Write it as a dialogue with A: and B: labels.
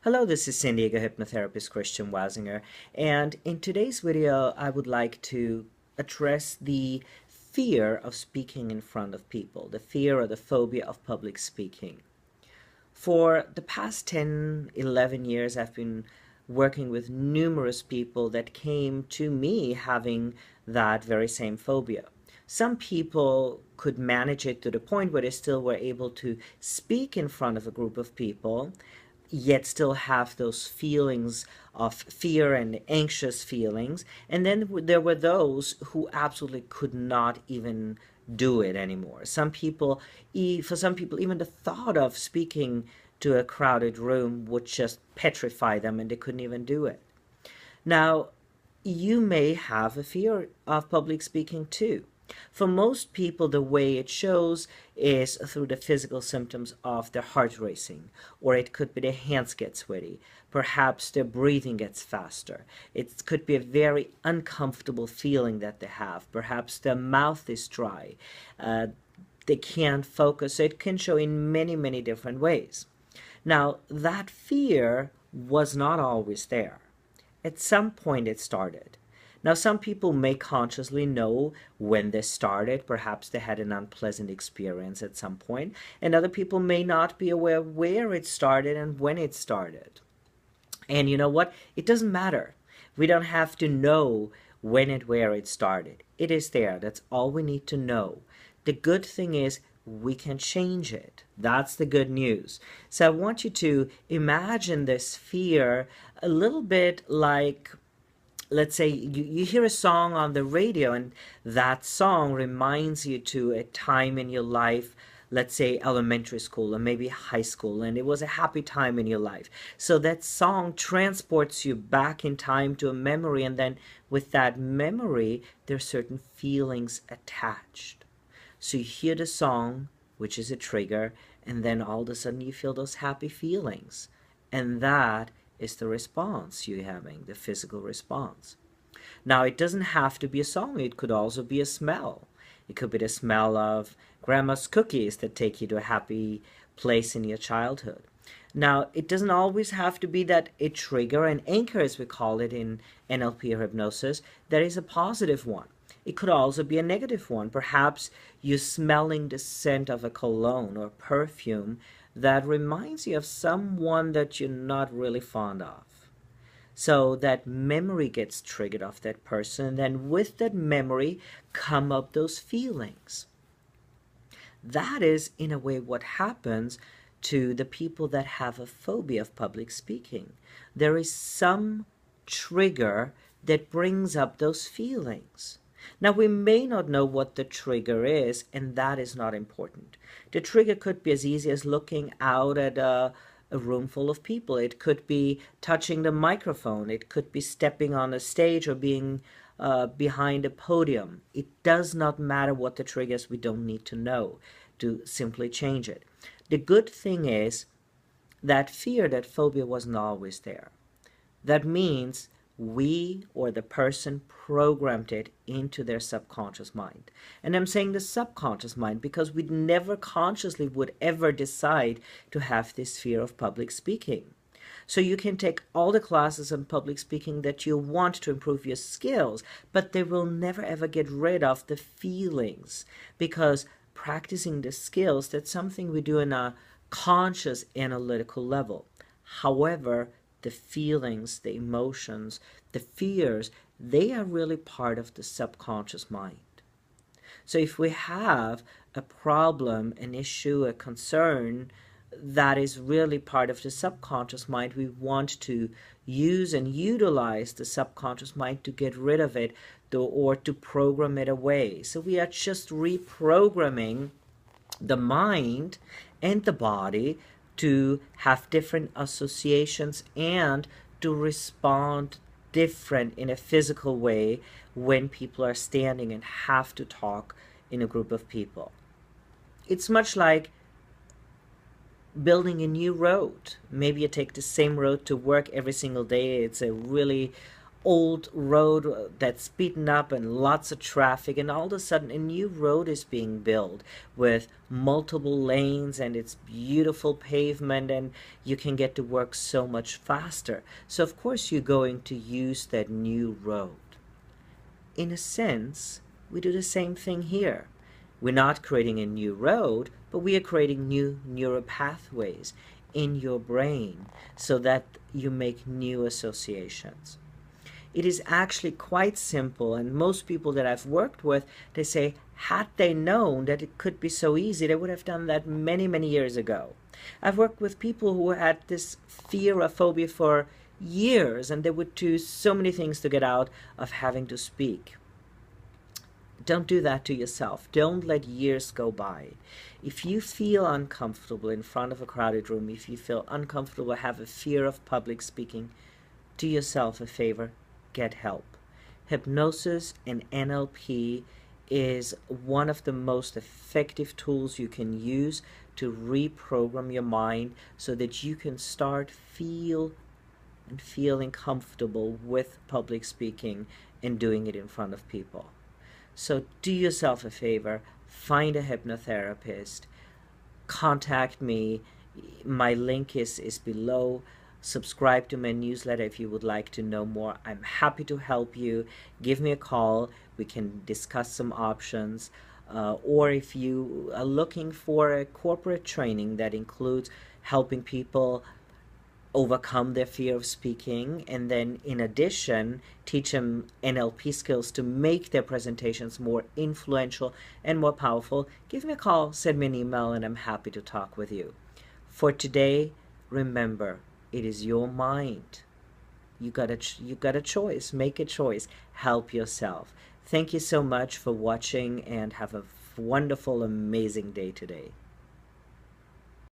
A: Hello, this is Diego Hypnotherapist Christian Wasinger, and in today's video I would like to address the fear of speaking in front of people, the fear or the phobia of public speaking. For the past 10, 11 years I've been working with numerous people that came to me having that very same phobia. Some people could manage it to the point where they still were able to speak in front of a group of people, yet still have those feelings of fear and anxious feelings. And then there were those who absolutely could not even do it anymore. For some people, even the thought of speaking to a crowded room would just petrify them and they couldn't even do it. Now, you may have a fear of public speaking too. For most people, the way it shows is through the physical symptoms of their heart racing, or it could be their hands get sweaty. Perhaps their breathing gets faster. It could be a very uncomfortable feeling that they have. Perhaps their mouth is dry. They can't focus. So it can show in many, many different ways. Now, that fear was not always there. At some point it started. Now, some people may consciously know when this started. Perhaps they had an unpleasant experience at some point, and other people may not be aware where it started and when it started. And you know what? It doesn't matter. We don't have to know when and where it started. It is there. That's all we need to know. The good thing is we can change it. That's the good news. So I want you to imagine this fear a little bit like, let's say you hear a song on the radio and that song reminds you to a time in your life, let's say elementary school or maybe high school, and it was a happy time in your life. So that song transports you back in time to a memory, and then with that memory there are certain feelings attached. So you hear the song, which is a trigger, and then all of a sudden you feel those happy feelings, and that is the response you're having, the physical response. Now, it doesn't have to be a song. It could also be a smell. It could be the smell of grandma's cookies that take you to a happy place in your childhood. Now, it doesn't always have to be that a trigger, an anchor as we call it in NLP or hypnosis, that is a positive one. It could also be a negative one. Perhaps you're smelling the scent of a cologne or perfume that reminds you of someone that you're not really fond of. So that memory gets triggered of that person, and then with that memory come up those feelings. That is, in a way, what happens to the people that have a phobia of public speaking. There is some trigger that brings up those feelings. Now, we may not know what the trigger is, and that is not important. The trigger could be as easy as looking out at a room full of people. It could be touching the microphone. It could be stepping on a stage or being behind a podium. It does not matter what the trigger is. We don't need to know to simply change it. The good thing is that fear, that phobia wasn't always there. That means we or the person programmed it into their subconscious mind. And I'm saying the subconscious mind because we never consciously would ever decide to have this fear of public speaking. So you can take all the classes on public speaking that you want to improve your skills, but they will never ever get rid of the feelings, because practicing the skills, that's something we do in a conscious analytical level. However, the feelings, the emotions, the fears, they are really part of the subconscious mind. So if we have a problem, an issue, a concern that is really part of the subconscious mind, we want to use and utilize the subconscious mind to get rid of it or to program it away. So we are just reprogramming the mind and the body to have different associations and to respond different in a physical way when people are standing and have to talk in a group of people. It's much like building a new road. Maybe you take the same road to work every single day. It's a really old road that's beaten up and lots of traffic, and all of a sudden a new road is being built with multiple lanes and it's beautiful pavement, and you can get to work so much faster. So of course you're going to use that new road. In a sense, we do the same thing here. We're not creating a new road, but we are creating new neural pathways in your brain so that you make new associations. It is actually quite simple, and most people that I've worked with, they say, had they known that it could be so easy, they would have done that many, many years ago. I've worked with people who had this fear or phobia for years, and they would do so many things to get out of having to speak. Don't do that to yourself. Don't let years go by. If you feel uncomfortable in front of a crowded room, if you feel uncomfortable, have a fear of public speaking, do yourself a favor. Get help. Hypnosis and NLP is one of the most effective tools you can use to reprogram your mind so that you can start feeling comfortable with public speaking and doing it in front of people. So do yourself a favor, find a hypnotherapist, contact me. My link is below. Subscribe to my newsletter if you would like to know more. I'm happy to help you. Give me a call. We can discuss some options. Or if you are looking for a corporate training that includes helping people overcome their fear of speaking, and then in addition teach them NLP skills to make their presentations more influential and more powerful, give me a call, send me an email, and I'm happy to talk with you. For today, remember, it is your mind. You got a choice. Make a choice. Help yourself. Thank you so much for watching, and have a wonderful, amazing day today.